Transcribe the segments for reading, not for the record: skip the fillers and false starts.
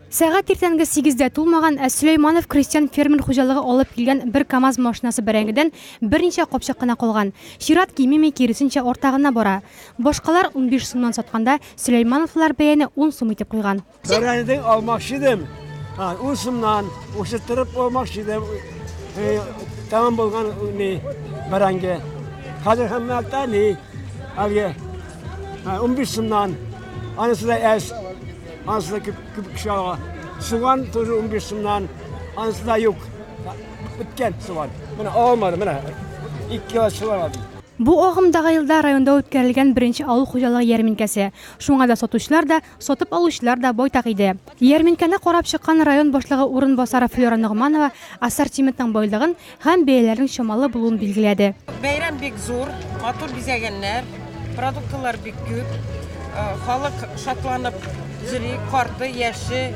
Сәгать иртәнге 8-дә тулмаган Сөләйманов крестьян фермер хуҗалыгы алып килгән бер КАМАЗ машинасы бәрәңгедән берничә капчык кына калган. Чират кимеме киресенчә ортагына бара. Башкалар 15 сумнан сатканда, Сөләймановлар бәяне 10 сум итеп куйган. Бәрәңгедән алмакчы идем. 10 сумнан ушыттырып алмакчы идем. Тамам булган бәрәңге. Хәзер хәммәттә әле 15 сумнан анысы да әз. Ansı da küp kışağa. Soğan tozu 15 sumdan. Ansı da yok. Bitken soğan. Bana olmadı. Bana 2 kilo soğan aldım. Bu агымдагы елда районда үткәрелгән беренче авыл хуҗалыгы ярминкәсе. Шуңа да сатучылар да, сатып алучылар да байтак иде. Ярминкәне карап чыккан район башлыгы урынбасары Флора Нугманова ассортиментның байлыгын һәм бәяләрнең чамалы булуын билгеләде. Бәйрәм бик зур, матур бизәгәннәр, продуктлар бик күп. Халык шатланып җыри, карты, яше,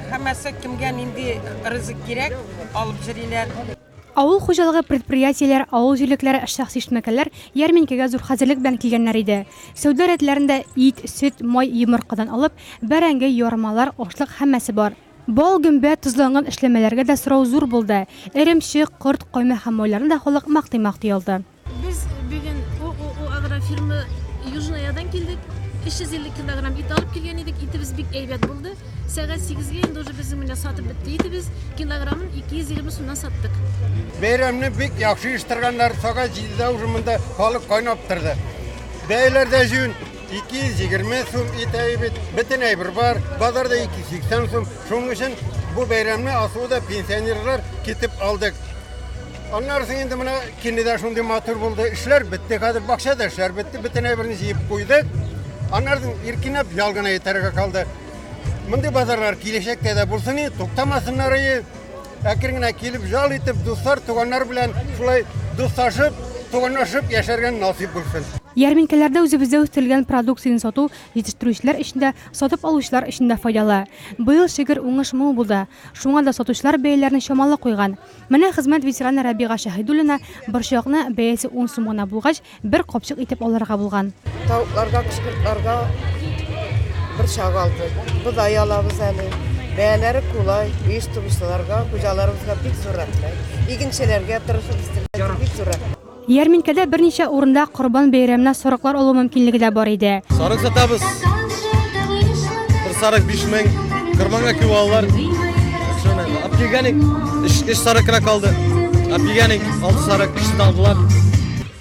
һәммәсе кемгә нинди ризык кирәк алып җыриләр. Авыл хуҗалыгы предприятиеләр, авыл җирлекләре шәхси эшмәкәрләр ярминкәгә зур хәзерлек белән килгәннәр иде. Сәүдә рәтләрендә ит, сөт, май, йомыркадан алып, бәрәңге, ярмалар, ашлык һәммәсе бар. Бал, гөмбә, тузланган эшләмәләргә дә сорау зур булды. Эремчек, корт, кайма һәм майларны да халык мактый алды. Без бүген агрофирма Южноядан килдек. 350 килограмм ит алып килгән идек. Итебез бик әйбәт булды. Сәгать 8-гә инде уже безнең менә сатып бетте итебез. Килограммын 220 сумнан саттык. Бәйрәмне бик яхшы иштергәннәр. Сәгать 7-дә уже монда халык кайнап торды. Бәяләрдә җүн 220 сум ит әйбәт. Бөтен әйбер бар. Базарда 280 сум. Шуның өчен бу бәйрәмне асуда пенсионерлар китеп алдык. Аннарсын инде менә киндә шундый матур булды. Эшләр бетте. Хәзер бакчада эшләр бетте. Бөтен әйберне җыеп куйдык. Аннардан иркинеп ялгына итәргә калды. Мондый базарлар киләчәктә дә булсын, туктамасыннар. Әкрен килеп жал итеп дуслар, туганнар белән шулай дусташып, туганашып яшәргә насип булсын. Ярминкәләрдә үзебездә үстерелгән продукцияне сату җитештерүчеләр өчен дә, сатып алучылар өчен дә файдалы. Быел шигырь уңыш мул булды. Шуңа да сатучылар бәяләрне чамалы куйган. Менә хезмәт ветераны Рабига Шаһидуллина борчакны бәясе 10 сум гына булгач, бер капчык итеп алырга булган. Тавыкларга, кышкыртларга бер чак алды. Будай алабыз әле. Бәяләре кулай, оештыручыларга, хуҗаларыбызга бик зур рәхмәт. Игенчеләргә тырышып истәләр бик зур рәхмәт. Ярминкәдә берничә урында Корбан бәйрәменә сарыклар алу мөмкинлеге дә бар иде. Сарык сатабыз. Bir sarık 5000, Kurbanга küp aldılar. Şöyle apgeganik iş sarıkra kaldı. Apgeganik 6 sarık işten aldılar.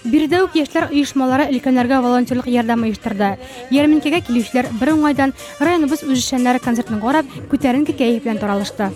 Биредә үк яшьләр оешмалары өлкәннәргә волонтерлык ярдәм оештырды. Ярминкәгә килүчеләр бер уңайдан районыбыз үзешчәннәре концертын карап, күтәренке кәеф белән таралышты.